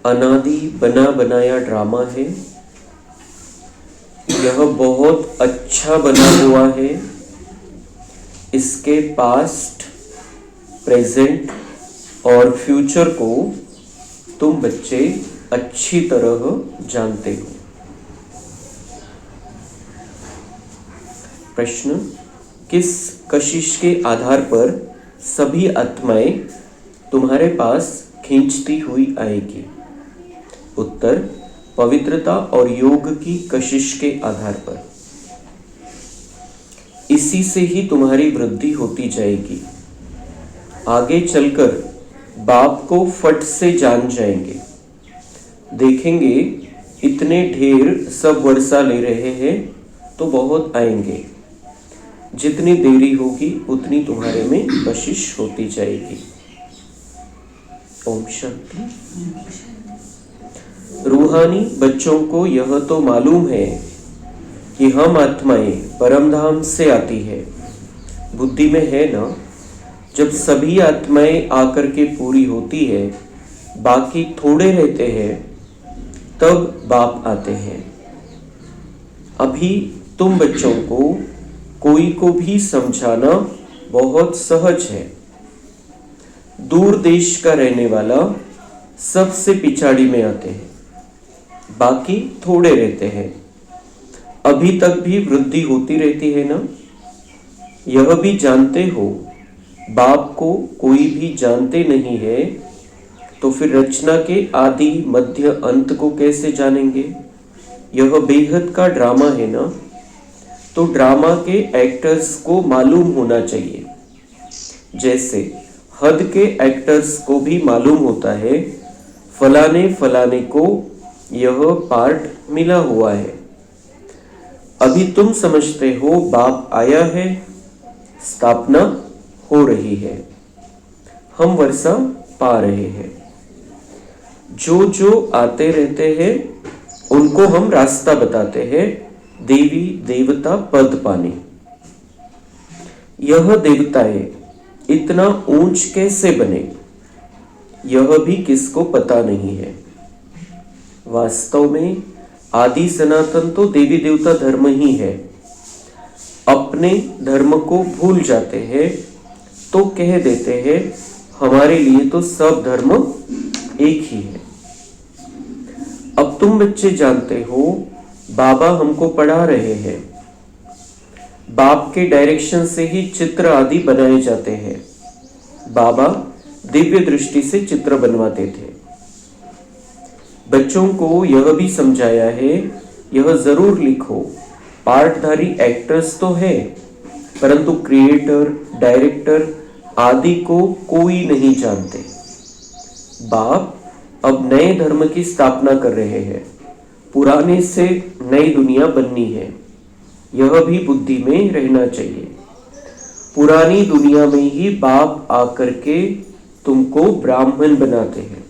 अनादि बना बनाया ड्रामा है। यह बहुत अच्छा बना हुआ है। इसके पास्ट, प्रेजेंट और फ्यूचर को तुम बच्चे अच्छी तरह जानते हो। प्रश्न, किस कशिश के आधार पर सभी आत्माएं तुम्हारे पास खींचती हुई आएगी? उत्तर, पवित्रता और योग की कशिश के आधार पर। इसी से ही तुम्हारी वृद्धि होती जाएगी। आगे चलकर बाप को फट से जान जाएंगे। देखेंगे इतने ढेर सब वर्षा ले रहे हैं तो बहुत आएंगे। जितनी देरी होगी उतनी तुम्हारे में कशिश होती जाएगी। ओम शांति। रूहानी बच्चों को यह तो मालूम है कि हम आत्माएं परमधाम से आती है। बुद्धि में है ना, जब सभी आत्माएं आकर के पूरी होती है, बाकी थोड़े रहते हैं, तब बाप आते हैं। अभी तुम बच्चों को कोई को भी समझाना बहुत सहज है। दूर देश का रहने वाला सबसे पिछाड़ी में आते हैं, बाकी थोड़े रहते हैं। अभी तक भी वृद्धि होती रहती है ना। यह भी जानते हो बाप को कोई भी जानते नहीं है, तो फिर रचना के आदि मध्य अंत को कैसे जानेंगे? यह बेहद का ड्रामा है ना। तो ड्रामा के एक्टर्स को मालूम होना चाहिए, जैसे हद के एक्टर्स को भी मालूम होता है फलाने फलाने को यह पार्ट मिला हुआ है। अभी तुम समझते हो बाप आया है, स्थापना हो रही है, हम वर्षा पा रहे हैं। जो जो आते रहते हैं उनको हम रास्ता बताते हैं देवी देवता पद पाने। यह देवताएं इतना ऊंच कैसे बने, यह भी किसको पता नहीं है। वास्तव में आदि सनातन तो देवी देवता धर्म ही है। अपने धर्म को भूल जाते हैं तो कह देते हैं हमारे लिए तो सब धर्म एक ही है। अब तुम बच्चे जानते हो बाबा हमको पढ़ा रहे हैं। बाप के डायरेक्शन से ही चित्र आदि बनाए जाते हैं। बाबा दिव्य दृष्टि से चित्र बनवाते थे। बच्चों को यह भी समझाया है, यह जरूर लिखो, पार्टधारी एक्टर्स तो है, परंतु क्रिएटर, डायरेक्टर आदि को कोई नहीं जानते। बाप अब नए धर्म की स्थापना कर रहे हैं। पुराने से नई दुनिया बननी है, यह भी बुद्धि में रहना चाहिए। पुरानी दुनिया में ही बाप आकर के तुमको ब्राह्मण बनाते हैं।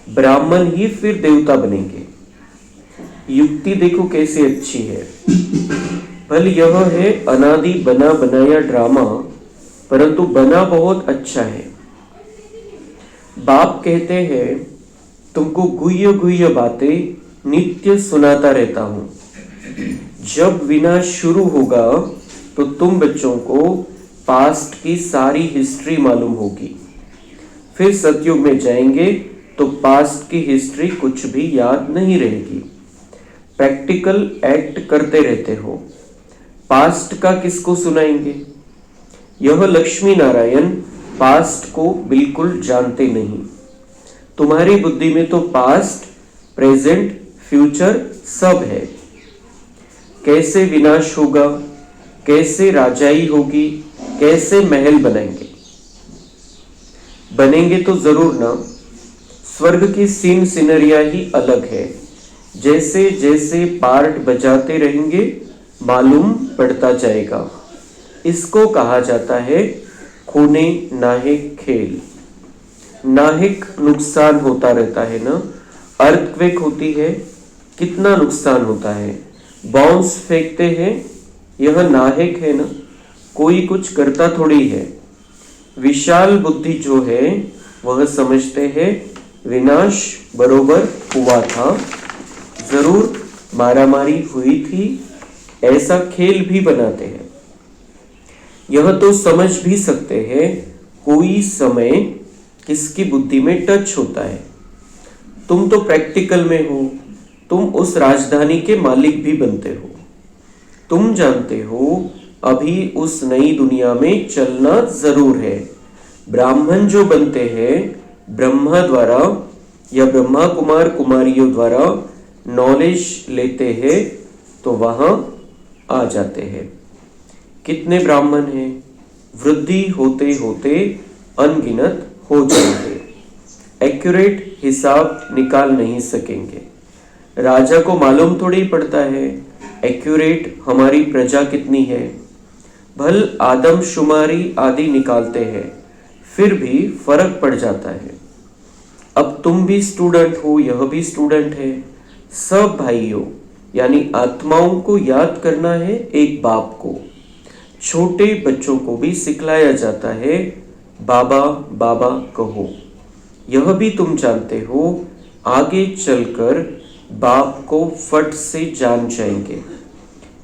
ब्राह्मण ही फिर देवता बनेंगे। युक्ति देखो कैसे अच्छी है। भले यह है अनादि बना बनाया ड्रामा, परंतु बना बहुत अच्छा है। बाप कहते हैं तुमको गुह्य गुह्य बातें नित्य सुनाता रहता हूं। जब विनाश शुरू होगा तो तुम बच्चों को पास्ट की सारी हिस्ट्री मालूम होगी। फिर सतयुग में जाएंगे तो पास्ट की हिस्ट्री कुछ भी याद नहीं रहेगी। प्रैक्टिकल एक्ट करते रहते हो, पास्ट का किसको सुनाएंगे? यह लक्ष्मी नारायण पास्ट को बिल्कुल जानते नहीं। तुम्हारी बुद्धि में तो पास्ट, प्रेजेंट, फ्यूचर सब है। कैसे विनाश होगा, कैसे राजाई होगी, कैसे महल बनेंगे तो जरूर ना। स्वर्ग की सीन सिनरिया ही अलग है। जैसे जैसे पार्ट बजाते रहेंगे मालूम पड़ता जाएगा। इसको कहा जाता है खूने नाहिक खेल। नाहिक नुकसान होता रहता है ना। अर्थक्वेक होती है, कितना नुकसान होता है। बाउंस फेंकते हैं, यह नाहिक है ना, कोई कुछ करता थोड़ी है। विशाल बुद्धि जो है वह समझते हैं विनाश बरोबर हुआ था, जरूर मारामारी हुई थी, ऐसा खेल भी बनाते हैं। यह तो समझ भी सकते हैं कोई समय किसकी बुद्धि में टच होता है। तुम तो प्रैक्टिकल में हो, तुम उस राजधानी के मालिक भी बनते हो। तुम जानते हो अभी उस नई दुनिया में चलना जरूर है। ब्राह्मण जो बनते हैं ब्रह्मा द्वारा या ब्रह्मा कुमार कुमारियों द्वारा नॉलेज लेते हैं तो वहां आ जाते हैं। कितने ब्राह्मण हैं? वृद्धि होते होते अनगिनत हो जाएंगे। एक्यूरेट हिसाब निकाल नहीं सकेंगे। राजा को मालूम थोड़ी पड़ता है एक्यूरेट हमारी प्रजा कितनी है। भल आदमशुमारी आदि निकालते हैं, फिर भी फर्क पड़ जाता है। अब तुम भी स्टूडेंट हो, यह भी स्टूडेंट है। सब भाइयों यानी आत्माओं को याद करना है एक बाप को। छोटे बच्चों को भी सिखलाया जाता है बाबा बाबा कहो। यह भी तुम जानते हो आगे चलकर बाप को फट से जान जाएंगे।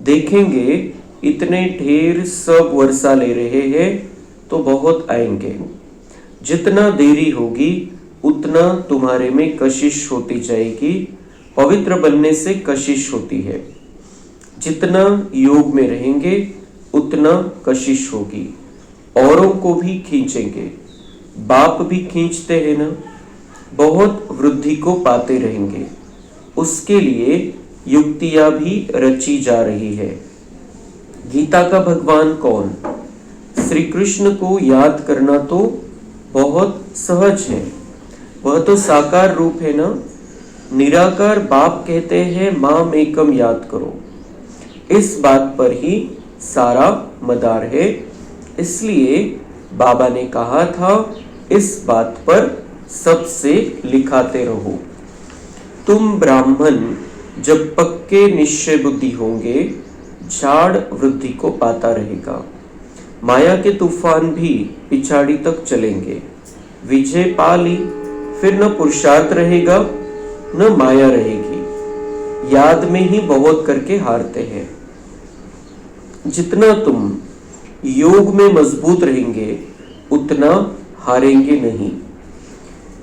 देखेंगे इतने ढेर सब वर्षा ले रहे हैं तो बहुत आएंगे। जितना देरी होगी उतना तुम्हारे में कशिश होती जाएगी। पवित्र बनने से कशिश होती है। जितना योग में रहेंगे उतना कशिश होगी। औरों को भी खींचेंगे। बाप भी खींचते हैं ना। बहुत वृद्धि को पाते रहेंगे। उसके लिए युक्तियां भी रची जा रही है। गीता का भगवान कौन? श्री कृष्ण को याद करना तो बहुत सहज है। वह तो साकार रूप है ना। निराकार बाप कहते हैं माम एकम याद करो। इस बात पर ही सारा मदार है। इसलिए बाबा ने कहा था इस बात पर सबसे लिखाते रहो। तुम ब्राह्मण जब पक्के निश्चय बुद्धि होंगे झाड़ वृद्धि को पाता रहेगा। माया के तूफान भी पिछाड़ी तक चलेंगे। विजय पा ली फिर न पुरुषार्थ रहेगा न माया रहेगी। याद में ही बहुत करके हारते हैं। जितना तुम योग में मजबूत रहेंगे उतना हारेंगे नहीं।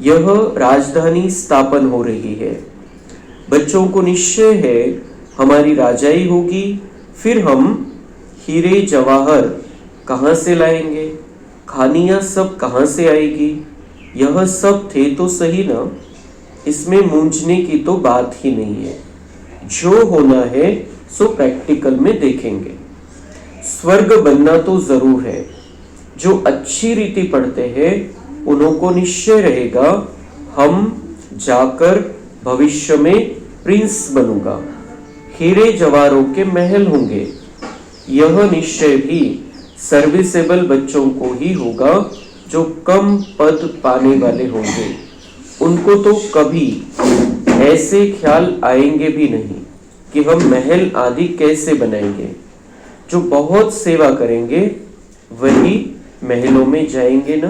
यह राजधानी स्थापन हो रही है। बच्चों को निश्चय है हमारी राजाई होगी। फिर हम हीरे जवाहर कहां से लाएंगे? खानियां सब कहां से आएगी? यह सब थे तो सही ना। इसमें मूंझने की तो बात ही नहीं है। जो होना है सो प्रैक्टिकल में देखेंगे। स्वर्ग बनना तो जरूर है। जो अच्छी रीति पढ़ते हैं उन्हों को निश्चय रहेगा हम जाकर भविष्य में प्रिंस बनूंगा। हीरे जवाहरों के महल होंगे। यह निश्चय भी सर्विसेबल बच्चों को ही होगा जो कम पद पाने वाले होंगे। उनको तो कभी ऐसे ख्याल आएंगे भी नहीं कि हम महल आदि कैसे बनाएंगे। जो बहुत सेवा करेंगे वही महलों में जाएंगे ना।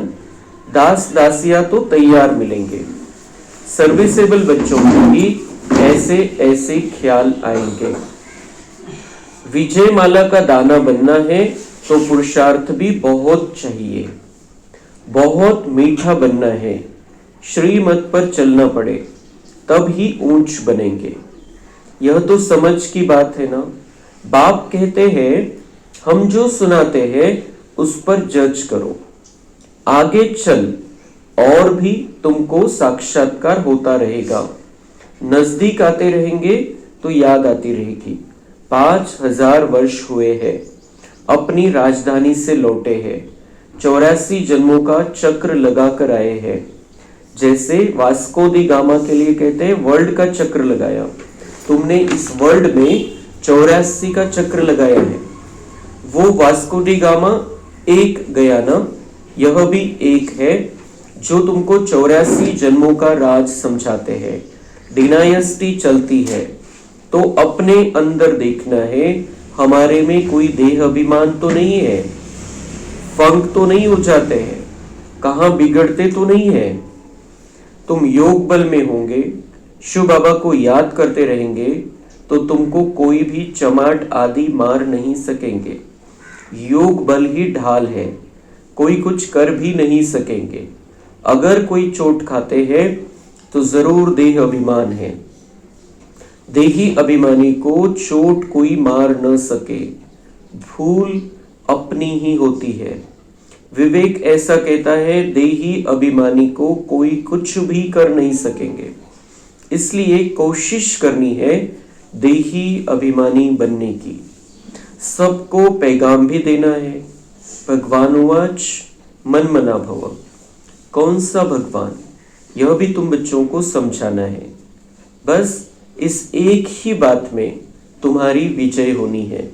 दास दासियां तो तैयार मिलेंगे। सर्विसेबल बच्चों को भी ऐसे ऐसे ख्याल आएंगे। विजय माला का दाना बनना है तो पुरुषार्थ भी बहुत चाहिए। बहुत मीठा बनना है। श्रीमत पर चलना पड़े तब ही ऊंच बनेंगे। यह तो समझ की बात है ना। बाप कहते हैं हम जो सुनाते हैं उस पर जज करो। आगे चल और भी तुमको साक्षात्कार होता रहेगा। नजदीक आते रहेंगे तो याद आती रहेगी। 5000 वर्ष हुए हैं अपनी राजधानी से लौटे हैं। 84 जन्मों का चक्र लगा कर आए हैं। जैसे वास्को दी गामा के लिए कहते हैं वर्ल्ड का चक्र लगाया। तुमने इस वर्ल्ड में 84 का चक्र लगाया है। वो वास्को डी गामा एक गया ना। यह भी एक है जो तुमको 84 जन्मों का राज समझाते हैं। डिनायस्टी चलती है तो अपने अंदर देखना है हमारे में कोई देह अभिमान तो नहीं है। फंक तो नहीं हो जाते हैं। कहां बिगड़ते तो नहीं है। तुम योग बल में होंगे, शिव बाबा को याद करते रहेंगे, तो तुमको कोई भी चमाट आदि मार नहीं सकेंगे। योग बल ही ढाल है, कोई कुछ कर भी नहीं सकेंगे। अगर कोई चोट खाते हैं तो जरूर देह अभिमान है। देही अभिमानी को चोट कोई मार न सके, भूल अपनी ही होती है। विवेक ऐसा कहता है, देही अभिमानी को कोई कुछ भी कर नहीं सकेंगे। इसलिए कोशिश करनी है देही अभिमानी बनने की। सबको पैगाम भी देना है। भगवान उवाच मन मना भव। कौन सा भगवान, यह भी तुम बच्चों को समझाना है। बस इस एक ही बात में तुम्हारी विजय होनी है।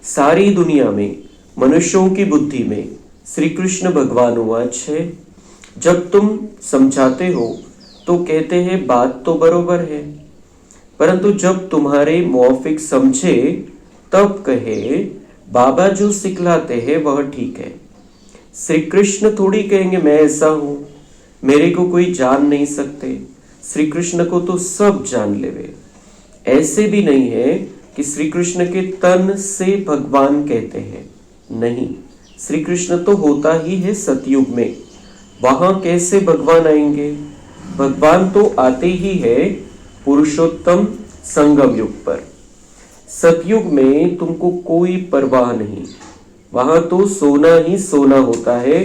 सारी दुनिया में मनुष्यों की बुद्धि में श्री कृष्ण भगवान उवाच है। जब तुम समझाते हो तो कहते हैं बात तो बरोबर है, परंतु जब तुम्हारे मौफिक समझे तब कहे बाबा जो सिखलाते हैं वह ठीक है। श्री कृष्ण थोड़ी कहेंगे मैं ऐसा हूं, मेरे को कोई जान नहीं सकते। श्री कृष्ण को तो सब जान लेवे। ऐसे भी नहीं है कि श्री कृष्ण के तन से भगवान कहते हैं, नहीं, श्री कृष्ण तो होता ही है सतयुग में। वहां कैसे भगवान आएंगे? भगवान तो आते ही है पुरुषोत्तम संगम युग पर। सतयुग में तुमको कोई परवाह नहीं, वहां तो सोना ही सोना होता है,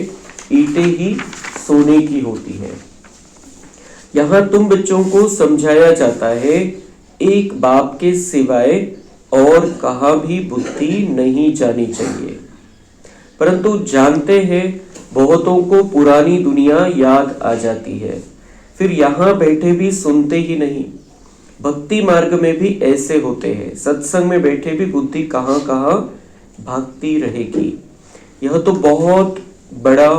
ईंटें ही सोने की होती है। यहां तुम बच्चों को समझाया जाता है एक बाप के सिवाय और कहाँ भी बुद्धि नहीं जानी चाहिए। परंतु जानते हैं बहुतों को पुरानी दुनिया याद आ जाती है, फिर यहाँ बैठे भी सुनते ही नहीं। भक्ति मार्ग में भी ऐसे होते हैं, सत्संग में बैठे भी बुद्धि कहाँ कहाँ भागती रहेगी। यह तो बहुत बड़ा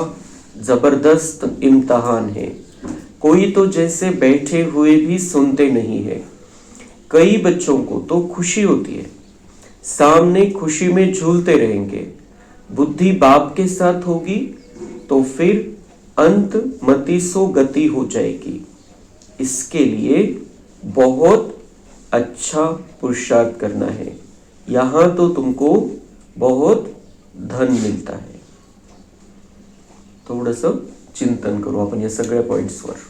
जबरदस्त इम्तहान है। कोई तो जैसे बैठे हुए भी सुनते नहीं है। कई बच्चों को तो खुशी होती है, सामने खुशी में झूलते रहेंगे। बुद्धि बाप के साथ होगी तो फिर अंत मति सो गति हो जाएगी। इसके लिए बहुत अच्छा पुरुषार्थ करना है। यहां तो तुमको बहुत धन मिळता है। थोडंसं चिंतन करू आपण या सगळ्या पॉइंट्सवर।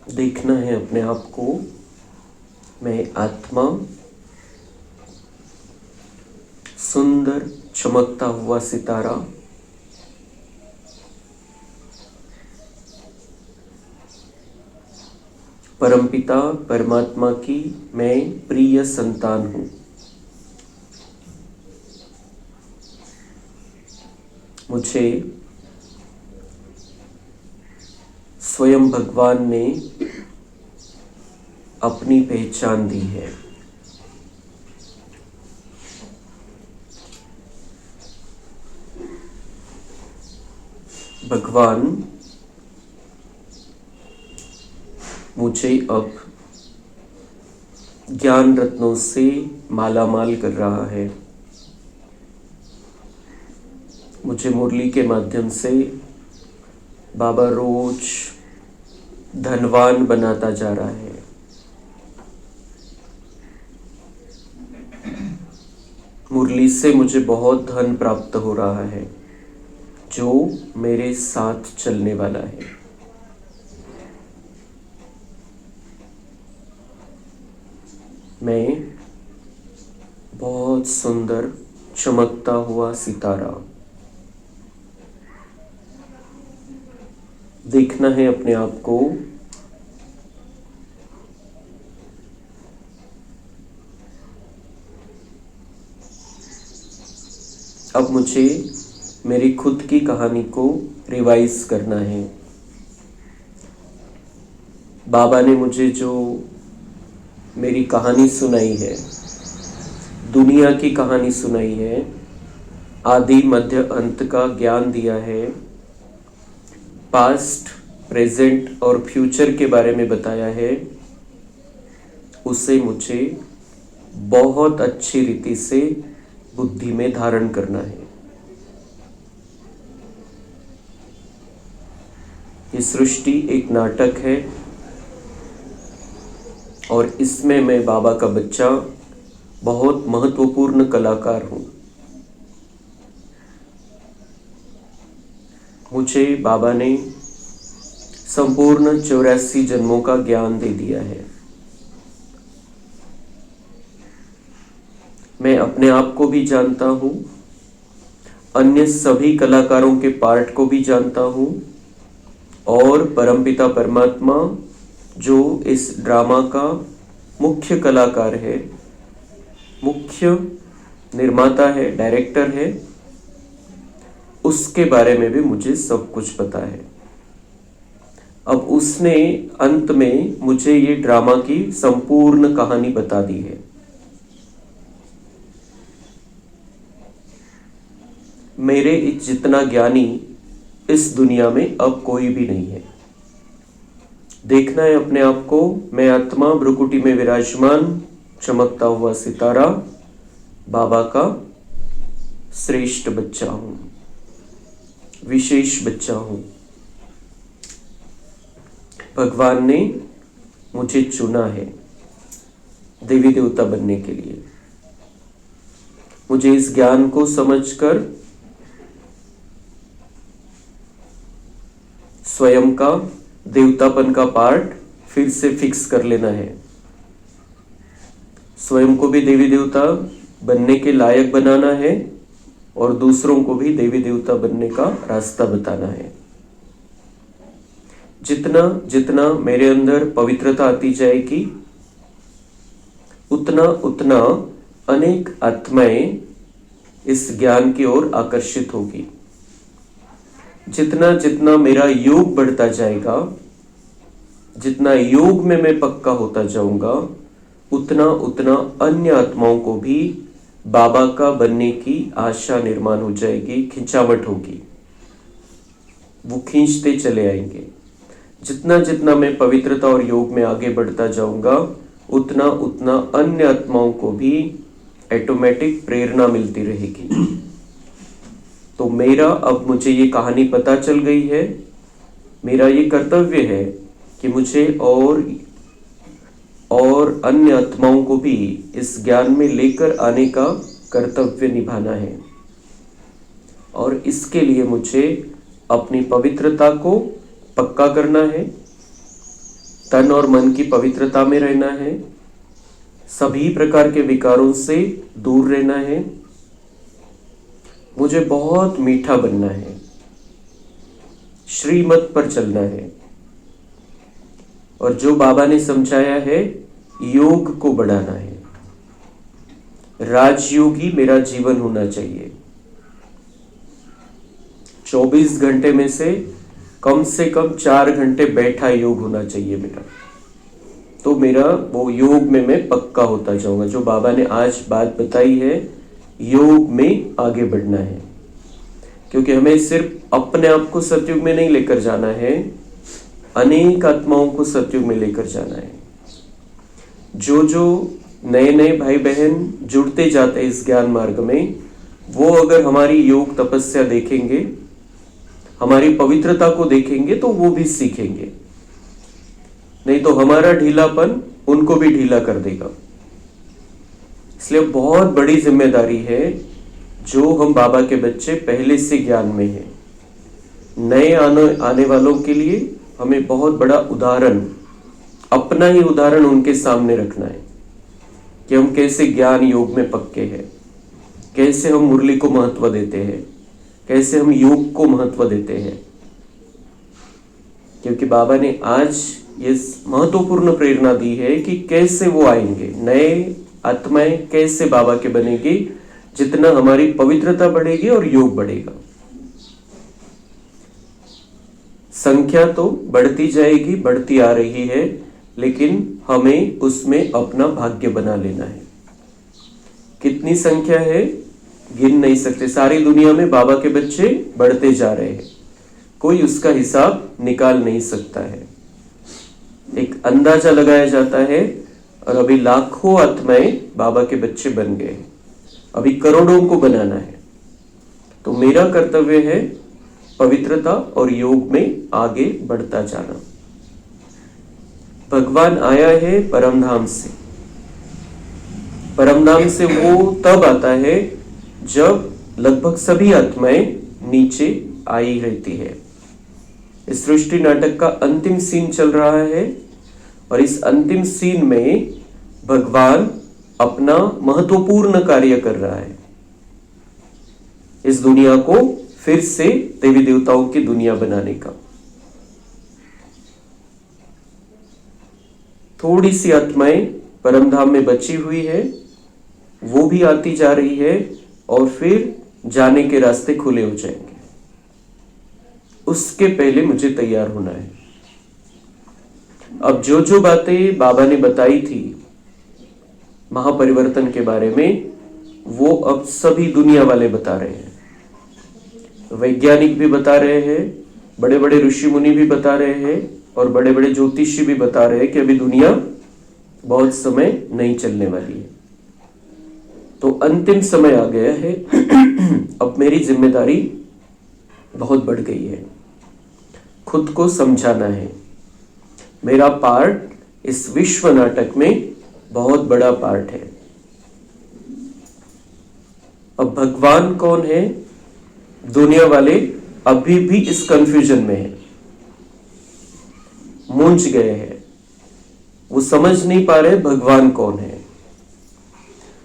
देखना है अपने आप को, मैं आत्मा, सुंदर चमकता हुआ सितारा, परमपिता परमात्मा की मैं प्रिय संतान हूं। मुझे स्वयं भगवान ने अपनी पहचान दी है। भगवान मुझे अब ज्ञान रत्नों से मालामाल कर रहा है। मुझे मुरली के माध्यम से बाबा रोज धनवान बनाता जा रहा है। मुरली से मुझे बहुत धन प्राप्त हो रहा है जो मेरे साथ चलने वाला है। मैं बहुत सुंदर चमकता हुआ सितारा। देखना है अपने आप को, अब मुझे मेरी खुद की कहानी को रिवाइज करना है। बाबा ने मुझे जो मेरी कहानी सुनाई है, दुनिया की कहानी सुनाई है, आदि मध्य अंत का ज्ञान दिया है, पास्ट, प्रेजेंट और फ्यूचर के बारे में बताया है, उसे मुझे बहुत अच्छी रीति से बुद्धि में धारण करना है। ये सृष्टि एक नाटक है और इसमें मैं बाबा का बच्चा बहुत महत्वपूर्ण कलाकार हूँ। मुझे बाबा ने संपूर्ण 84 जन्मों का ज्ञान दे दिया है। मैं अपने आप को भी जानता हूँ, अन्य सभी कलाकारों के पार्ट को भी जानता हूँ और परमपिता परमात्मा जो इस ड्रामा का मुख्य कलाकार है, मुख्य निर्माता है, डायरेक्टर है, उसके बारे में भी मुझे सब कुछ पता है। अब उसने अंत में मुझे ये ड्रामा की संपूर्ण कहानी बता दी है। मेरे जितना ज्ञानी इस दुनिया में अब कोई भी नहीं है। देखना है अपने आप को, मैं आत्मा भ्रुकुटी में विराजमान चमकता हुआ सितारा बाबा का श्रेष्ठ बच्चा हूं, विशेष बच्चा हूं। भगवान ने मुझे चुना है देवी देवता बनने के लिए। मुझे इस ज्ञान को समझकर स्वयं का देवतापन का पार्ट फिर से फिक्स कर लेना है। स्वयं को भी देवी देवता बनने के लायक बनाना है और दूसरों को भी देवी देवता बनने का रास्ता बताना है। जितना जितना मेरे अंदर पवित्रता आती जाएगी, उतना उतना अनेक आत्माएं इस ज्ञान की ओर आकर्षित होगी। जितना जितना मेरा योग बढ़ता जाएगा, जितना योग में मैं पक्का होता जाऊंगा, उतना उतना अन्य आत्माओं को भी बाबा का बनने की आशा निर्माण हो जाएगी, खिंचावट होगी, वो खींचते चले आएंगे। जितना जितना मैं पवित्रता और योग में आगे बढ़ता जाऊंगा, उतना उतना अन्य आत्माओं को भी ऑटोमेटिक प्रेरणा मिलती रहेगी। तो मेरा अब मुझे ये कहानी पता चल गई है। मेरा ये कर्तव्य है कि मुझे और अन्य आत्माओं को भी इस ज्ञान में लेकर आने का कर्तव्य निभाना है। और इसके लिए मुझे अपनी पवित्रता को पक्का करना है, तन और मन की पवित्रता में रहना है, सभी प्रकार के विकारों से दूर रहना है, मुझे बहुत मीठा बनना है, श्रीमत पर चलना है और जो बाबा ने समझाया है योग को बढ़ाना है। राजयोगी मेरा जीवन होना चाहिए। 24 घंटे में से कम 4 घंटे बैठा योग होना चाहिए मेरा। तो मेरा वो योग में मैं पक्का होता जाऊंगा। जो बाबा ने आज बात बताई है, योग में आगे बढ़ना है, क्योंकि हमें सिर्फ अपने आप को सतयुग में नहीं लेकर जाना है, अनेक आत्माओं को सतयुग में लेकर जाना है। जो जो नए नए भाई बहन जुड़ते जाते हैं इस ज्ञान मार्ग में, वो अगर हमारी योग तपस्या देखेंगे, हमारी पवित्रता को देखेंगे, तो वो भी सीखेंगे। नहीं तो हमारा ढीलापन उनको भी ढीला कर देगा। इसलिए बहुत बड़ी जिम्मेदारी है जो हम बाबा के बच्चे पहले से ज्ञान में हैं। नए आने वालों के लिए हमें बहुत बड़ा उदाहरण, अपना ही उदाहरण उनके सामने रखना है कि हम कैसे ज्ञान योग में पक्के हैं, कैसे हम मुरली को महत्व देते हैं, कैसे हम योग को महत्व देते हैं। क्योंकि बाबा ने आज ये महत्वपूर्ण प्रेरणा दी है कि कैसे वो आएंगे, नए आत्माएं कैसे बाबा के बनेगी, जितना हमारी पवित्रता बढ़ेगी और योग बढ़ेगा। संख्या तो बढ़ती जाएगी, बढ़ती आ रही है, लेकिन हमें उसमें अपना भाग्य बना लेना है। कितनी संख्या है गिन नहीं सकते। सारी दुनिया में बाबा के बच्चे बढ़ते जा रहे हैं, कोई उसका हिसाब निकाल नहीं सकता है। एक अंदाजा लगाया जाता है और अभी लाखों आत्माएं बाबा के बच्चे बन गए, अभी करोड़ों को बनाना है। तो मेरा कर्तव्य है पवित्रता और योग में आगे बढ़ता जाना। भगवान आया है परमधाम से। परमधाम से वो तब आता है जब लगभग सभी आत्माएं नीचे आई रहती है। इस सृष्टि नाटक का अंतिम सीन चल रहा है और इस अंतिम सीन में भगवान अपना महत्वपूर्ण कार्य कर रहा है, इस दुनिया को फिर से देवी देवताओं की दुनिया बनाने का। थोड़ी सी आत्माएं परमधाम में बची हुई है, वो भी आती जा रही है और फिर जाने के रास्ते खुले हो जाएंगे। उसके पहले मुझे तैयार होना है। अब जो जो बातें बाबा ने बताई थी महापरिवर्तन के बारे में, वो अब सभी दुनिया वाले बता रहे हैं। वैज्ञानिक भी बता रहे हैं, बड़े बड़े ऋषि मुनि भी बता रहे हैं और बड़े बड़े ज्योतिषी भी बता रहे हैं कि अभी दुनिया बहुत समय नहीं चलने वाली है। तो अंतिम समय आ गया है। अब मेरी जिम्मेदारी बहुत बढ़ गई है, खुद को समझाना है। मेरा पार्ट इस विश्व नाटक में बहुत बड़ा पार्ट है। अब भगवान कौन है? दुनिया वाले अभी भी इस कंफ्यूजन में है, मूंझ गए हैं, वो समझ नहीं पा रहे भगवान कौन है।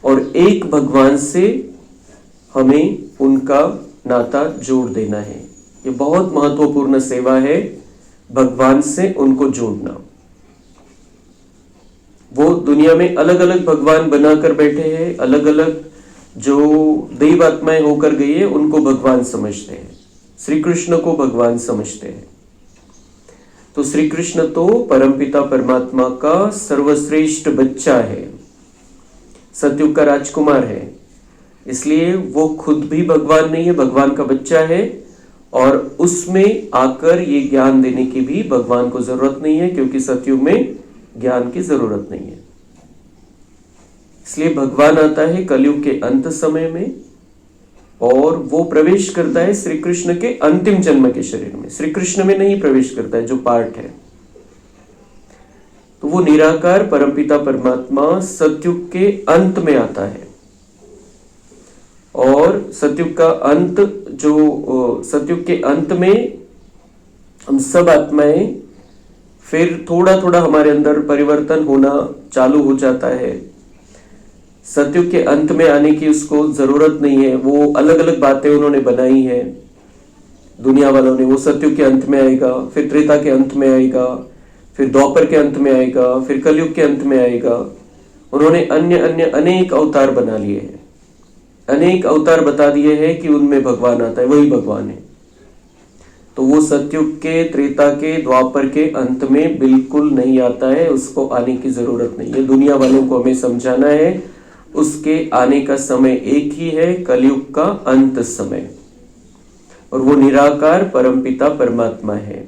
और एक भगवान से हमें उनका नाता जोड़ देना है। ये बहुत महत्वपूर्ण सेवा है, भगवान से उनको जोड़ना। वो दुनिया में अलग अलग भगवान बनाकर बैठे हैं, अलग अलग जो देव आत्माएं होकर गई है उनको भगवान समझते हैं, श्री कृष्ण को भगवान समझते हैं। तो श्री कृष्ण तो परमपिता परमात्मा का सर्वश्रेष्ठ बच्चा है, सतयुग का राजकुमार है, इसलिए वो खुद भी भगवान नहीं है, भगवान का बच्चा है। और उसमें आकर ये ज्ञान देने की भी भगवान को जरूरत नहीं है, क्योंकि सतयुग में ज्ञान की जरूरत नहीं है। इसलिए भगवान आता है कलयुग के अंत समय में और वो प्रवेश करता है श्री कृष्ण के अंतिम जन्म के शरीर में। श्री कृष्ण में नहीं प्रवेश करता है जो पार्ट है। तो वो निराकार परमपिता परमात्मा सतयुग के अंत में आता है और सतयुग का अंत सतयुग के अंत में हम सब आत्माएं फिर थोड़ा थोड़ा हमारे अंदर परिवर्तन होना चालू हो जाता है। सतयुग के अंत में आने की उसको जरूरत नहीं है, वो अलग अलग बातें उन्होंने बनाई है दुनिया वालों ने। वो सतयुग के अंत में आएगा, फिर त्रेता के अंत में आएगा, फिर द्वापर के अंत में आएगा, फिर कलयुग के अंत में आएगा। उन्होंने अन्य अन्य अनेक अवतार बना लिए हैं, अनेक अवतार बता दिए हैं कि उनमें भगवान आता है, वही भगवान है। तो वो सतयुग के, त्रेता के, द्वापर के अंत में बिल्कुल नहीं आता है, उसको आने की जरूरत नहीं है। दुनिया वालों को हमें समझाना है उसके आने का समय एक ही है, कलयुग का अंत समय, और वो निराकार परमपिता परमात्मा है।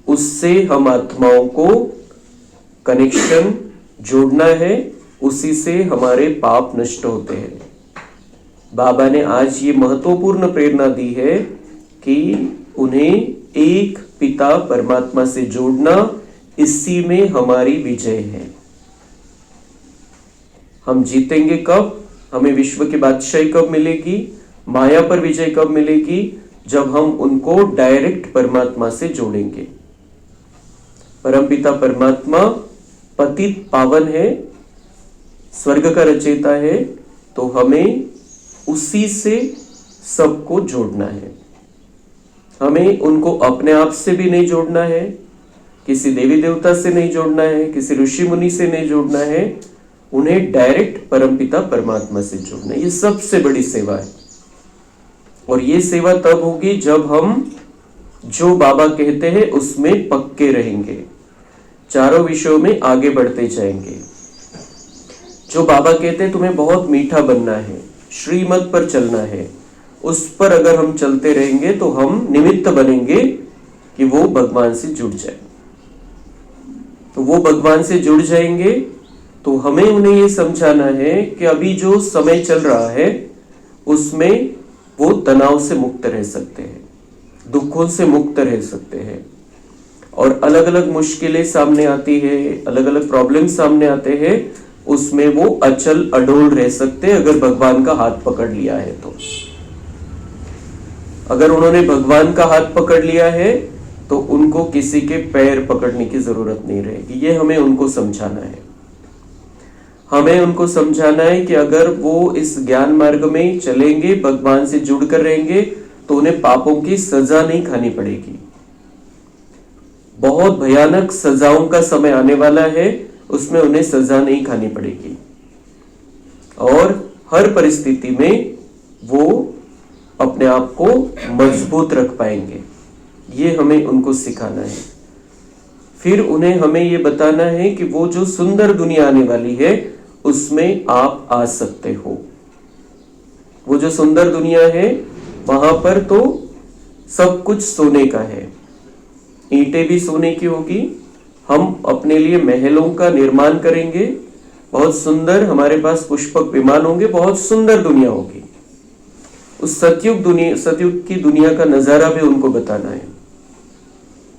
उससे हम आत्माओं को कनेक्शन जोड़ना है, उसी से हमारे पाप नष्ट होते हैं। बाबा ने आज ये महत्वपूर्ण प्रेरणा दी है कि उन्हें एक पिता परमात्मा से जोड़ना, इसी में हमारी विजय है। हम जीतेंगे कब? हमें विश्व की बादशाही कब मिलेगी, माया पर विजय कब मिलेगी? जब हम उनको डायरेक्ट परमात्मा से जोड़ेंगे। परमपिता परमात्मा पतित पावन है, स्वर्ग का रचयिता है, तो हमें उसी से सबको जोड़ना है। हमें उनको अपने आप से भी नहीं जोड़ना है, किसी देवी देवता से नहीं जोड़ना है, किसी ऋषि मुनि से नहीं जोड़ना है, उन्हें डायरेक्ट परमपिता परमात्मा से जोड़ना है। ये सबसे बड़ी सेवा है। और ये सेवा तब होगी जब हम जो बाबा कहते हैं उसमें पक्के रहेंगे, चारों विषयों में आगे बढ़ते जाएंगे। जो बाबा कहते हैं तुम्हें बहुत मीठा बनना है, श्रीमत पर चलना है, उस पर अगर हम चलते रहेंगे तो हम निमित्त बनेंगे कि वो भगवान से जुड़ जाए। तो वो भगवान से जुड़ जाएंगे तो हमें उन्हें ये समझाना है कि अभी जो समय चल रहा है उसमें वो तनाव से मुक्त रह सकते हैं, दुखों से मुक्त रह सकते हैं, और अलग अलग मुश्किलें सामने आती है, अलग अलग प्रॉब्लम सामने आते हैं, उसमें वो अचल अडोल रह सकते हैं अगर भगवान का हाथ पकड़ लिया है तो। अगर उन्होंने भगवान का हाथ पकड़ लिया है तो उनको किसी के पैर पकड़ने की जरूरत नहीं रहेगी। ये हमें उनको समझाना है। हमें उनको समझाना है कि अगर वो इस ज्ञान मार्ग में चलेंगे, भगवान से जुड़कर रहेंगे, तो उन्हें पापों की सजा नहीं खानी पड़ेगी। बहुत भयानक सजाओं का समय आने वाला है, उसमें उन्हें सजा नहीं खानी पड़ेगी और हर परिस्थिति में वो अपने आप को मजबूत रख पाएंगे। ये हमें उनको सिखाना है। फिर उन्हें हमें ये बताना है कि वो जो सुंदर दुनिया आने वाली है उसमें आप आ सकते हो। वो जो सुंदर दुनिया है वहां पर तो सब कुछ सोने का है, ईंटें भी सोने की होगी, हम अपने लिए महलों का निर्माण करेंगे, बहुत सुंदर हमारे पास पुष्पक विमान होंगे, बहुत सुंदर दुनिया होगी। उस सतयुग की दुनिया का नजारा भी उनको बताना है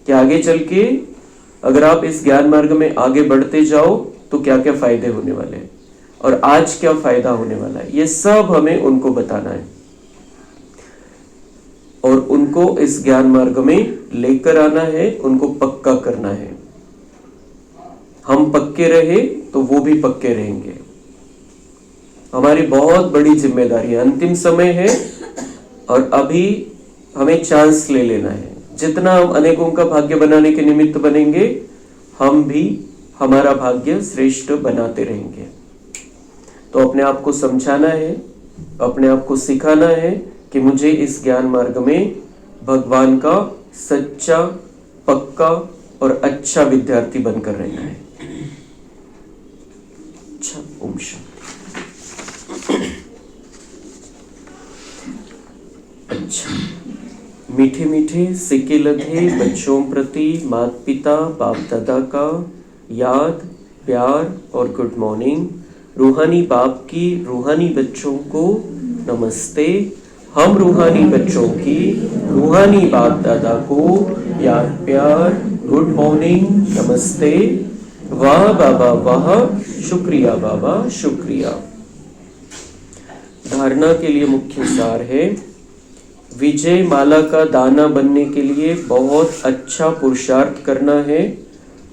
कि आगे चल के अगर आप इस ज्ञान मार्ग में आगे बढ़ते जाओ तो क्या क्या फायदे होने वाले हैं और आज क्या फायदा होने वाला है, ये सब हमें उनको बताना है और उनको इस ज्ञान मार्ग में लेकर आना है, उनको पक्का करना है। हम पक्के रहे तो वो भी पक्के रहेंगे। हमारी बहुत बड़ी जिम्मेदारी है, अंतिम समय है और अभी हमें चांस ले लेना है। जितना हम अनेकों का भाग्य बनाने के निमित्त बनेंगे, हम भी हमारा भाग्य श्रेष्ठ बनाते रहेंगे। तो अपने आप को समझाना है, अपने आप को सिखाना है कि मुझे इस ज्ञान मार्ग में भगवान का सच्चा, पक्का और अच्छा विद्यार्थी बनकर रहना है। अच्छा, ओम शांति। अच्छा, मीठे मीठे सिक्के लगे बच्चों प्रति माता पिता बाप दादा का याद, प्यार और गुड मॉर्निंग। रूहानी बाप की रूहानी बच्चों को नमस्ते। हम रूहानी बच्चों की रूहानी बाप दादा को याद, प्यार, गुड मॉर्निंग, नमस्ते। वाह बाबा वाह, शुक्रिया बाबा शुक्रिया। धारणा के लिए मुख्य सार है, विजय माला का दाना बनने के लिए बहुत अच्छा पुरुषार्थ करना है,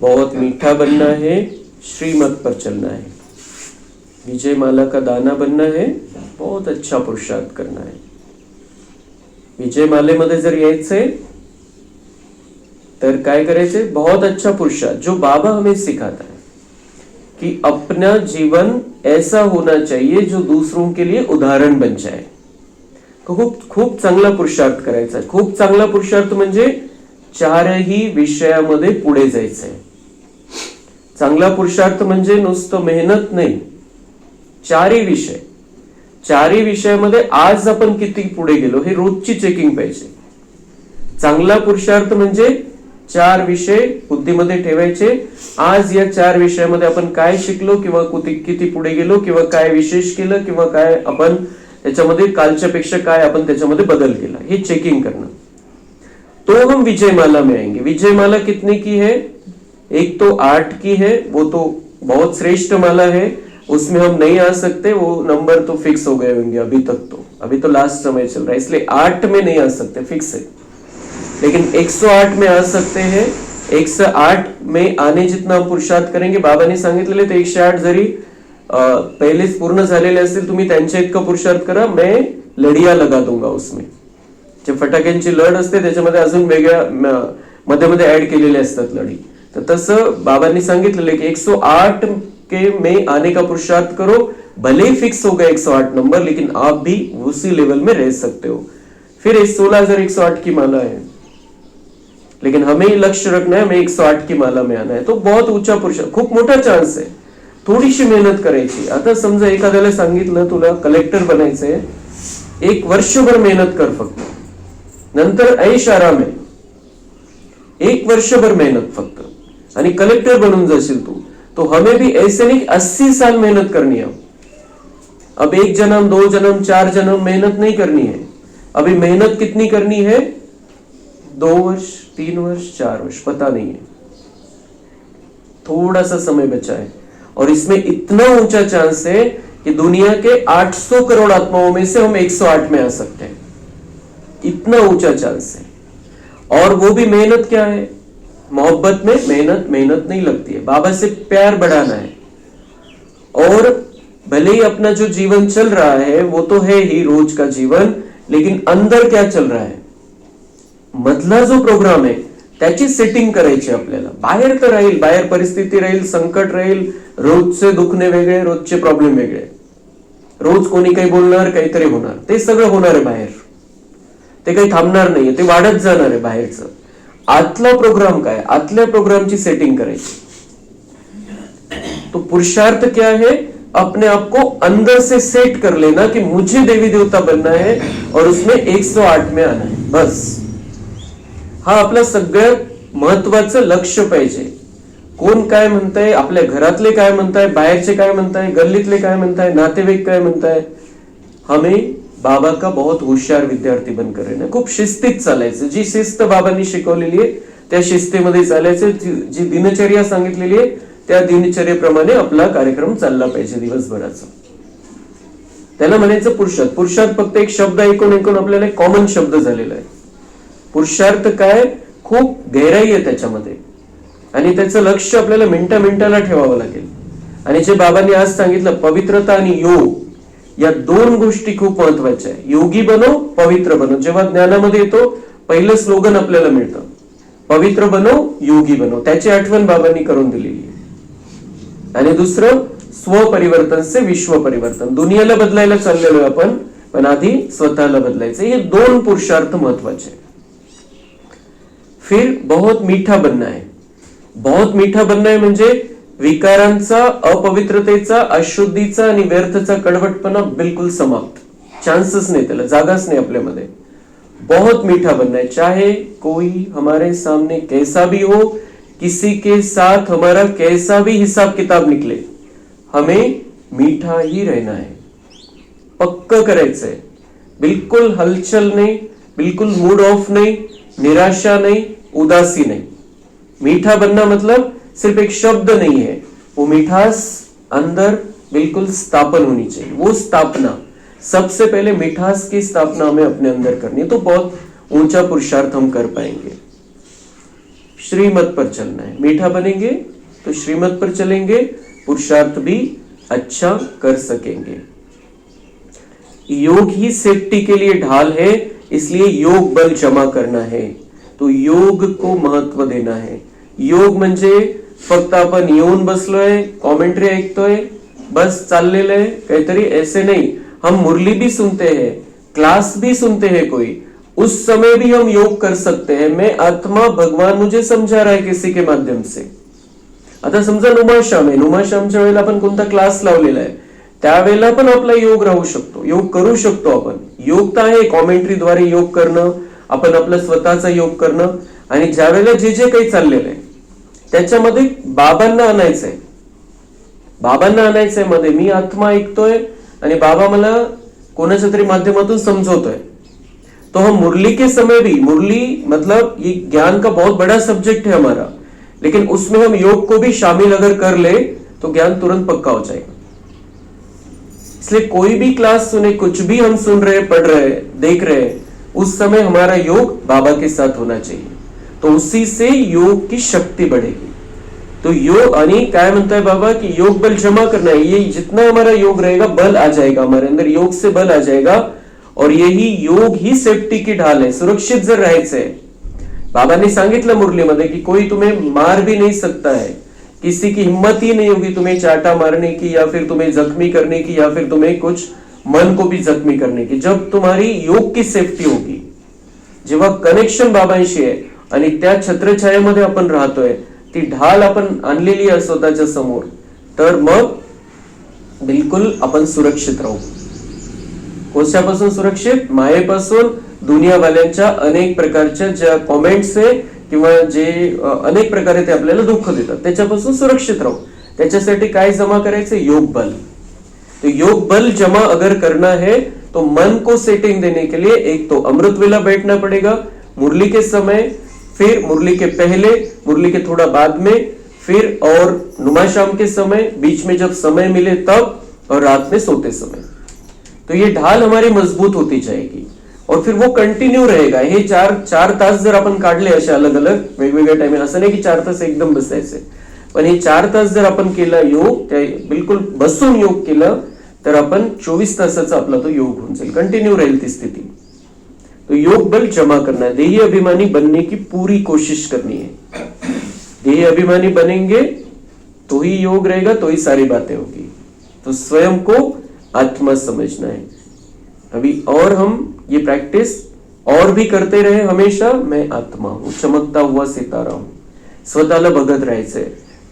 बहुत मीठा बनना है, श्रीमत पर चलना है। विजय माला का दाना बनना है, बहुत अच्छा पुरुषार्थ करना है। विजय मालेमध्ये जर यायचंय तर काय करायचंय, बहुत अच्छा पुरुषार्थ, जो बाबा हमें सिखाता है कि अपना जीवन ऐसा होना चाहिए जो दूसरों के लिए उदाहरण बन जाए। खूप खूप चांगला पुरुषार्थ करायचा। खूप चांगला पुरुषार्थ म्हणजे चारही विषयामध्ये पुढे जायचंय। चांगला पुरुषार्थ म्हणजे नुसतं मेहनत नाही, चारही विषयामध्ये आज आपण किती पुढे गेलो हे रोजची चेकिंग पाहिजे। चांगला पुरुषार्थ म्हणजे 4 विषय बुद्धीमध्ये ठेवायचे। आज या 4 विषयामध्ये आपण काय शिकलो किंवा किती पुढे गेलो किंवा काय विशेष केलं किंवा काय आपण त्याच्यामध्ये कालच्या पेक्षा काय आपण त्याच्यामध्ये बदल केला, हे चेकिंग करना। तो हम विजय माला में आएंगे। विजय माला कितने की है? एक तो 8 की है, वो तो बहुत श्रेष्ठ माला है, उसमें हम नहीं आ सकते, वो नंबर तो फिक्स हो गए होंगे अभी तक तो, अभी तो लास्ट समय चल रहा है, इसलिए 8 में नहीं आ सकते, फिक्स है। लेकिन 108 में आ सकते हैं। 108 में आने जितना हम पुरुषार्थ करेंगे, बाबांनी सांगितलेले ते 108 जरी पहिलेच पूर्ण झालेले असतील, तुम्ही त्यांच्या इतका पुरुषार्थ करा, मैं लढिया लगा दूंगा उसमें। जे फटाक्यांची लढ असते त्याच्यामध्ये अजून वेगळ्या मध्ये मध्ये ऍड केलेले असतात लढी, तर तसं बाबांनी सांगितलेलं की 108 के में आने का पुरुषार्थ करो, भले ही फिक्स होगा 108 नंबर, लेकिन आप भी उसी लेवल में रह सकते हो। फिर 16,108 की माला है, लेकिन हमें लक्ष्य रखना है, हमें 108 की माला में आना है। तो बहुत ऊंचा पुरुषार्थ, खूप मोठा चान्स आहे, थोडीशी मेहनत करायची। आता समजा एखाद्याला सांगितलं तुला कलेक्टर बनायचंय 1 वर्षभर मेहनत कर फक्त, नंतर ऐश आराम आहे. 1 वर्षभर मेहनत फक्त आणि कलेक्टर बनून जाशील तू. तो हमें भी ऐसे नहीं 80 साल मेहनत करनी है. अब 1 जन्म 2 जन्म 4 जन्म मेहनत नहीं करनी है. अभी मेहनत कितनी करनी है? 2 वर्ष 3 वर्ष 4 वर्ष, पता नहीं है. थोड़ा सा समय बचा है और इसमें इतना ऊंचा चांस है कि दुनिया के 800 करोड़ आत्माओं में से हम 108 में आ सकते हैं. इतना ऊंचा चांस है. और वो भी मेहनत क्या है? मोहब्बत में मेहनत नहीं लगती है. बाबा से प्यार बढ़ाना है. और भले ही अपना जो जीवन चल रहा है वो तो है ही रोज का जीवन, लेकिन अंदर क्या चल रहा है, मधला जो प्रोग्राम आहे त्याची सेटिंग करायची आपल्याला. बाहेर तर राहील, बाहेर परिस्थिती राहील, संकट राहील, रोजचे दुखणे वेगळे, रोजचे प्रॉब्लेम वेगळे, रोज कोणी काही बोलणार, काहीतरी होणार, ते सगळं होणार आहे बाहेर. ते काही थांबणार नाहीये, ते वाढत जाणार आहे बाहेरचं. आतला प्रोग्राम काय? आतल्या प्रोग्रामची सेटिंग करायची. तो पुरुषार्थ क्या है? अपने आप को अंदर से सेट कर लेना कि मुझे देवी देवता बनना है और उसमें 108 में आना है, बस. हा आपला सगळ्यात महत्वाचं लक्ष पाहिजे. कोण काय म्हणताय, आपल्या घरातले काय म्हणताय, बाहेरचे काय म्हणताय, गल्लीतले काय म्हणताय, नातेवाईक काय म्हणताय, हमें बाबा का बहुत होशियार विद्यार्थी बनकर रहना. खूप शिस्तीत चालायचं. जी शिस्त बाबांनी शिकवलेली आहे त्या शिस्तीमध्ये चालायचं. जी दिनचर्या सांगितलेली आहे त्या दिनचर्येप्रमाणे आपला कार्यक्रम चालला पाहिजे दिवसभराचा. त्याला म्हणायचं पुरुषार्थ. पुरुषार्थ फक्त एक शब्द ऐकून आपल्याला एक कॉमन शब्द झालेला आहे. पुरुषार्थ काय? खूप गहराई आहे त्याच्यामध्ये आणि त्याचं लक्ष आपल्याला मिनिटाला ठेवावं लागेल. आणि जे बाबांनी आज सांगितलं, पवित्रता आणि योग, या 2 गोष्टी खूप महत्वाच्या आहे. योगी बनो, पवित्र बनो. जेव्हा ज्ञानामध्ये येतो पहिलं स्लोगन आपल्याला मिळतं, पवित्र बनो, योगी बनो. त्याची आठवण बाबांनी करून दिलेली आहे. आणि दुसरं, स्वपरिवर्तन से विश्व परिवर्तन. दुनियाला बदलायला चाललेलो आपण, पण आधी स्वतःला बदलायचं. हे 2 पुरुषार्थ महत्वाचे. फिर बहुत मीठा बनना है. बहुत मीठा बनना है म्हणजे विकारांचा, अपवित्रतेचा, अशुद्धीचा आणि व्यर्थचा कडवटपणा बिलकुल समाप्त. चान्सच नाही, त्याला जागाच नाही आपल्यामध्ये. बहुत मीठा बनना है. चाहे कोई हमारे सामने कैसा भी हो, किसी के साथ हमारा कैसा भी हिसाब किताब निकले, हमें मीठा ही रहना है. पक्क करायचंय. बिल्कुल हलचल नहीं, बिल्कुल मूड ऑफ नहीं, निराशा नहीं, उदासी नहीं. मीठा बनना मतलब सिर्फ एक शब्द नहीं है, वो मिठास अंदर बिल्कुल स्थापन होनी चाहिए. वो स्थापना, सबसे पहले मिठास की स्थापना हमें अपने अंदर करनी है. तो बहुत ऊंचा पुरुषार्थ हम कर पाएंगे. श्रीमत पर चलना है. मीठा बनेंगे तो श्रीमत पर चलेंगे, पुरुषार्थ भी अच्छा कर सकेंगे. योग ही सेफ्टी के लिए ढाल है, इसलिए योग बल जमा करना है. तो योग को महत्व देना है. योग म्हणजे फक्त आपण येऊन बसलोय, कॉमेंट्री ऐकतोय, बस चाललेलं आहे काहीतरी, ऐसे नहीं. हम मुरली भी सुनते हैं, क्लास भी सुनते हैं कोई, उस समय भी हम योग कर सकते हैं. मैं आत्मा, भगवान मुझे समझा रहा है किसी के माध्यम से. आता समजा नुमाशाम आहे, नुमाशामच्या वेळेला आपण कोणता क्लास लावलेला आहे, त्यावेळेला पण आपला योग राहू शकतो, योग करू शकतो आपण. योग तर आहे कॉमेंट्रीद्वारे योग करणं, आपण आपला स्वतःचा योग करणं. आणि ज्या वेळेला जे काही चाललेलं आहे त्याच्यामध्ये बाबांना आणायचंय. बाबांना आणायचंय मध्ये. मी आत्मा ऐकतोय आणि बाबा मला कोणाच्या तरी माध्यमातून समझौतोय. तो हम मुरली के समय भी, मुरली मतलब ये ज्ञान का बहुत बड़ा सब्जेक्ट है हमारा, लेकिन उसमें हम योग को भी शामिल अगर कर ले तो ज्ञान तुरंत पक्का हो जाएगा. इसलिए कोई भी क्लास सुने, कुछ भी हम सुन रहे, पढ़ रहे, देख रहे, उस समय हमारा योग बाबा के साथ होना चाहिए. तो उसी से योग की शक्ति बढ़ेगी. तो योग, आणि काय म्हणताय बाबा की योग बल जमा करना है. ये जितना हमारा योग रहेगा बल आ जाएगा हमारे अंदर, योग से बल आ जाएगा. और यही योग ही सेफ्टी की ढाल है. सुरक्षित जर राहायचंय, बाबांनी सांगितलं मुरलीमध्ये की कोई तुम्हें मार भी नहीं सकता है, किसी की हिम्मत ही नहीं होगी तुम्हें चाटा मारने की, या फिर तुम्हें जख्मी करने की, या फिर तुम्हें कुछ मन को भी जख्मी करने की. जब तुम्हारी योग की सेफ्टी होगी, जेव्हा कनेक्शन बाबांशी आहे आणि त्या छत्रछायेमध्ये आपण राहतोय, ती ढाल आपण आणलेली आहे स्वतःच्या समोर, तर मग बिलकुल आपण सुरक्षित राहू. कोशापासून सुरक्षित, मायेपासून, दुनियावाल्यांच्या अनेक प्रकारच्या ज्या कॉमेंट्स आहे किंवा जे अनेक प्रकारे ते आपल्याला दुःख देतात त्याच्यापासून सुरक्षित राहू. त्याच्यासाठी काय जमा करायचं? योग बल. तो योग बल जमा अगर करना है तो मन को सेटिंग देने के लिए एक तो अमृत वेला बैठना पड़ेगा, मुरली के समय, फिर मुरली के पहले, मुरली के थोड़ा बाद में, फिर और नुमा शाम के समय, बीच में जब समय मिले तब, और रात में सोते समय. तो ये ढाल हमारी मजबूत होती जाएगी और फिर वो कंटिन्यू रहेगा. हे चार तास जर आपण काढले असे अलग अलग वेगवेगळ्या टाइम, असं नाही की 4 तास एकदम बसायचे, पण हे 4 तास जर आपण केला योग, त्या बिलकुल बसून योग केलं तर आपण 24 तासाचा आपला तो योग होऊन जाईल, कंटिन्यू राहील ती स्थिती. तो योग बल जमा करना है, देही अभिमानी बनने की पूरी कोशिश करनी है. देही अभिमानी बनेंगे तो ही योग रहेगा, तो ही सारी बातें होगी. तो स्वयं को आत्मा समझना है. अभी और हम ये प्रैक्टिस और भी करते रहे हमेशा. मैं आत्मा हूं, चमकता हुआ सितारा हूं. स्वतःला बघत राहायचंय,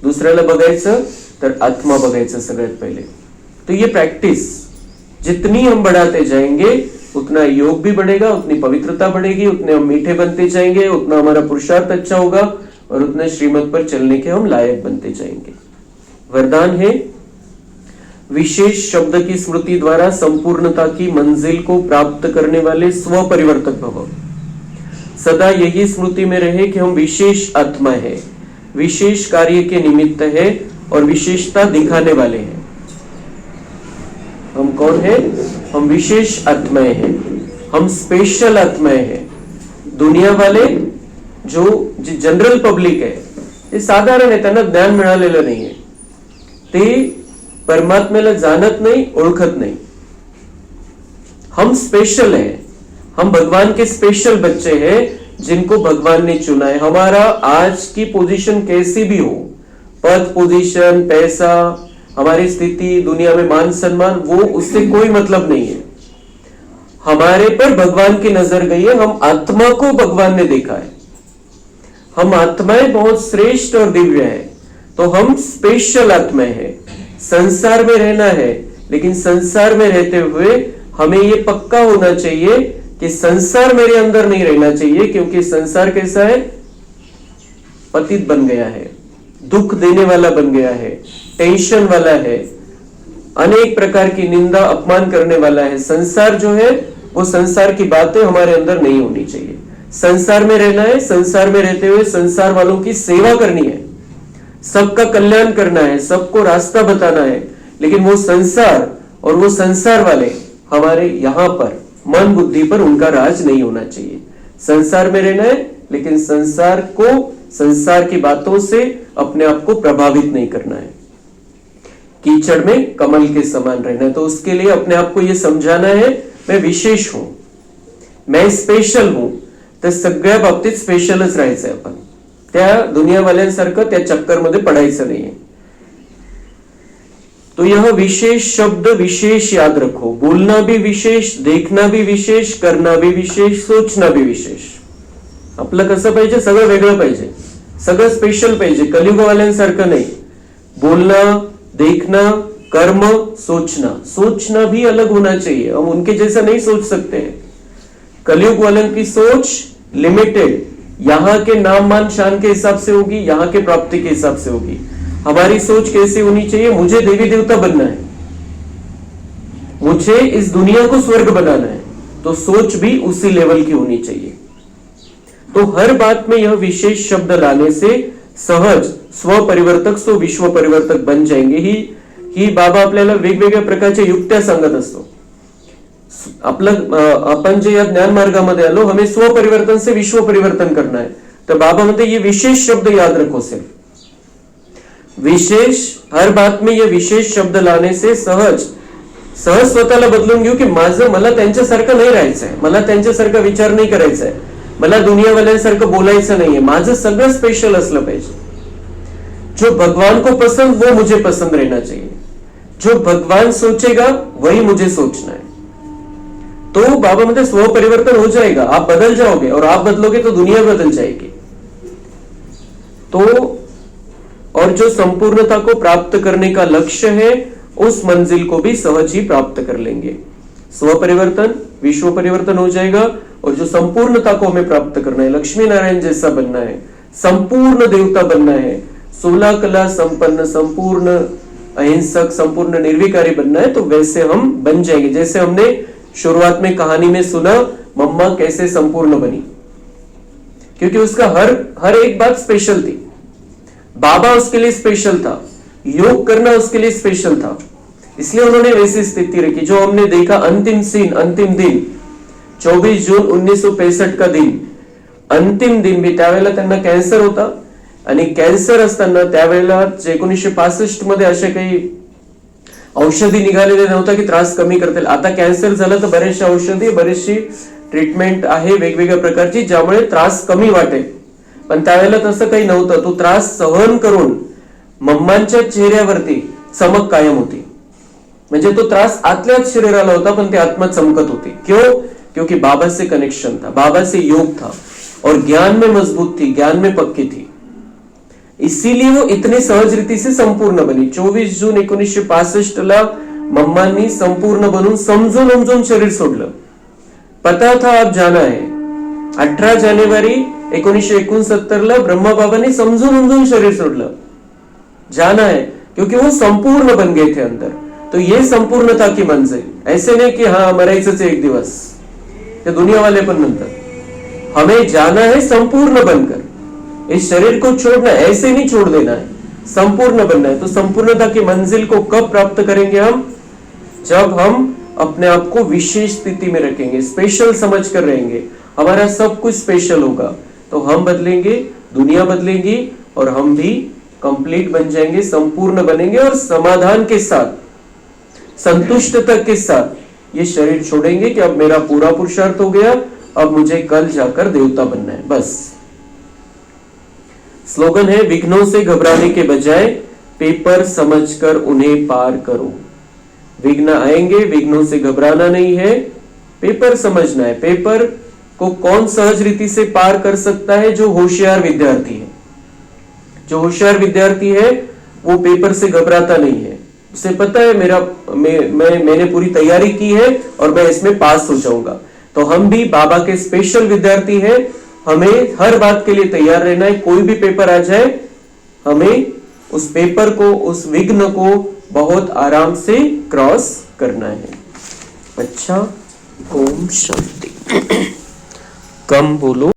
दुसऱ्याला बघायचं तर आत्मा बघायचं सगळ्यात पहिले. तो ये प्रैक्टिस जितनी हम बढ़ाते जाएंगे उतना योग भी बढ़ेगा, उतनी पवित्रता बढ़ेगी, उतने हम मीठे बनते जाएंगे, उतना हमारा पुरुषार्थ अच्छा होगा और उतने श्रीमत पर चलने के हम लायक बनते जाएंगे. वरदान है, विशेष शब्द की स्मृति द्वारा संपूर्णता की मंजिल को प्राप्त करने वाले स्व परिवर्तक भव. सदा यही स्मृति में रहे कि हम विशेष आत्मा है, विशेष कार्य के निमित्त है और विशेषता दिखाने वाले हैं. हम कौन है? हम विशेष आत्माएं हैं, हम स्पेशल आत्माएं हैं. दुनिया वाले जो जनरल पब्लिक है ते साधारण आहे, त्यांना ज्ञान मिळालेलं नाहीये, ते परमात्म्याला जानत नहीं, ओळखत नहीं. हम स्पेशल है, हम भगवान के स्पेशल बच्चे हैं जिनको भगवान ने चुना है. हमारा आज की पोजीशन कैसी भी हो, पद, पोजीशन, पैसा, हमारी स्थिति दुनिया में, मान सम्मान, वो उससे कोई मतलब नहीं है. हमारे पर भगवान की नजर गई है, हम आत्मा को भगवान ने देखा है. हम आत्माएं बहुत श्रेष्ठ और दिव्य है, तो हम स्पेशल आत्माएं हैं. संसार में रहना है, लेकिन संसार में रहते हुए हमें ये पक्का होना चाहिए कि संसार मेरे अंदर नहीं रहना चाहिए, क्योंकि संसार कैसा है? पतित बन गया है, दुख देने वाला बन गया है, टेंशन वाला है, अनेक प्रकार की निंदा अपमान करने वाला है. संसार जो है वो संसार की बातें हमारे अंदर नहीं होनी चाहिए. संसार में रहना है, संसार में रहते हुए संसार वालों की सेवा करनी है, सबका कल्याण करना है, सबको रास्ता बताना है. लेकिन वो संसार और वो संसार वाले हमारे यहां पर मन बुद्धि पर उनका राज नहीं होना चाहिए. संसार में रहना है, लेकिन संसार को, संसार की बातों से अपने आप को प्रभावित नहीं करना है. कीचड़ में कमल के समान रहना है. तो उसके लिए अपने आप को यह समझाना है, मैं विशेष हूं, मैं स्पेशल हूं. तर सगळ्या बाबतीत स्पेशलच राहायचंय आपण. त्या दुनियावाल्यांसारखं त्या चक्करमध्ये पडायचं नाहीये. तो यह विशेष शब्द विशेष याद रखो. बोलना भी विशेष, देखना भी विशेष, करना भी विशेष, सोचना भी विशेष. आपलं कसं पाहिजे? सगळं वेगळं पाहिजे, सगळं स्पेशल पाहिजे, कलियुगवाल्यांसारखं नाही. बोलना, देखना, कर्म, सोचना, सोचना भी अलग होना चाहिए. हम उनके जैसा नहीं सोच सकते हैं. कलियुग वालों की सोच लिमिटेड, यहाँ के नाम मान शान के हिसाब से होगी, यहाँ के प्राप्ति के हिसाब से होगी. हमारी सोच कैसी होनी चाहिए? मुझे देवी देवता बनना है, मुझे इस दुनिया को स्वर्ग बनाना है, तो सोच भी उसी लेवल की होनी चाहिए. तो हर बात में यह विशेष शब्द लाने से सहज स्व परिवर्तक सो विश्व परिवर्तक बन जाएंगे. ही बाबा आपल्याला वेगवेगळ्या प्रकारच्या युक्त्या सांगत असतो. अपन जे या ज्ञान मार्गामध्ये आलो, हमें स्व परिवर्तन से विश्व परिवर्तन करना है. तो बाबा म्हणते ये विशेष शब्द याद रखो. सिर्फ विशेष, हर बात में ये विशेष शब्द लाने से सहज स्वतःला बदलून घेऊ की मला त्यांच्यासारखं नाही राहायचंय, मला त्यांच्यासारखा विचार नाही करायचा आहे, मला दुनियावाल्यांसारखं बोलायचं नाहीये, माझं सगळं स्पेशल असलं पाहिजे. जो भगवान को पसंद वो मुझे पसंद रहना चाहिए, जो भगवान सोचेगा वही मुझे सोचना है. तो बाबा मतलब स्व परिवर्तन हो जाएगा, आप बदल जाओगे और आप बदलोगे तो दुनिया बदल जाएगी. तो और जो संपूर्णता को प्राप्त करने का लक्ष्य है उस मंजिल को भी सहज ही प्राप्त कर लेंगे. स्व परिवर्तन, विश्व परिवर्तन हो जाएगा। और जो संपूर्णता को हमें प्राप्त करना है, लक्ष्मी नारायण जैसा बनना है, संपूर्ण देवता बनना है, 16 कला संपन्न, संपूर्ण अहिंसक, संपूर्ण निर्विकारी बनना है, तो वैसे हम बन जाएंगे। जैसे हमने शुरुआत में कहानी में सुना मम्मा कैसे संपूर्ण बनी, क्योंकि उसका हर एक बात स्पेशल थी। बाबा उसके लिए स्पेशल था, योग करना उसके लिए स्पेशल था, इसलिए उन्होंने वैसी स्थिति रखी। जो हमने देखा अंतिम सीन, अंतिम दिन 24 जून 1965 का दिन, अंतिम दिन भी त्यावेळेला त्यांना कॅन्सर होता आणि कॅन्सर असताना त्यावेळेला 1965 मध्ये असे काही औषधी निघालेले नव्हता की त्रास कमी करतील। आता कॅन्सर झालं तर बरेचशा औषधी, बरीचशी ट्रीटमेंट आहे वेगवेगळ्या प्रकारची, ज्यामुळे त्रास कमी वाटेल, पण त्यावेळेला तसं काही नव्हतं। तो त्रास सहन करून मम्मांच्या चेहऱ्यावरती चमक कायम होती, म्हणजे तो त्रास आतल्याच शरीराला होता पण ती आत्मा चमकत होती। क्यों? क्योंकि बाबा से कनेक्शन था, बाबा से योग था और ज्ञान में मजबूत थी, ज्ञान में पक्की थी, इसीलिए वो इतने सहज रीति से संपूर्ण बनी। 24 जून 1965 ला मम्मांनी संपूर्ण बनून समजून उमजून शरीर सोडलं। पता था अब जाना है। 18 जानेवारी 1969 ला ब्रह्माबाबांनी समजून उमजून शरीर सोडलं, जाना है, क्योंकि वो संपूर्ण बन गए थे अंदर। तो ये संपूर्णता की मंजिल, ऐसे नहीं कि हाँ मरायचंच एक दिवस, ये दुनिया वाले पण म्हणतात, हमें जाना है संपूर्ण बनकर। इस शरीर को छोड़ना, ऐसे नहीं छोड़ देना है, संपूर्ण बनना है। तो संपूर्णता की मंजिल को कब प्राप्त करेंगे हम? जब हम अपने आप को विशेष स्थिति में रखेंगे, स्पेशल समझ कर रहेंगे, हमारा सब कुछ स्पेशल होगा, तो हम बदलेंगे, दुनिया बदलेंगी और हम भी कंप्लीट बन जाएंगे, संपूर्ण बनेंगे और समाधान के साथ, संतुष्टता के साथ ये शरीर छोड़ेंगे कि अब मेरा पूरा पुरुषार्थ हो गया, अब मुझे कल जाकर देवता बनना है, बस। स्लोगन है, विघ्नों से घबराने के बजाय पेपर समझकर उन्हें पार करो। विघ्न आएंगे, विघ्नों से घबराना नहीं है, पेपर समझना है। पेपर को कौन सहज रीति से पार कर सकता है? जो होशियार विद्यार्थी है। जो होशियार विद्यार्थी है वो पेपर से घबराता नहीं है, उसे पता है मैंने पूरी तैयारी की है और मैं इसमें पास हो जाऊंगा। तो हम भी बाबा के स्पेशल विद्यार्थी हैं, हमें हर बात के लिए तैयार रहना है। कोई भी पेपर आ जाए, हमें उस पेपर को, उस विघ्न को बहुत आराम से क्रॉस करना है। अच्छा, ओम शांति। कम बोलो।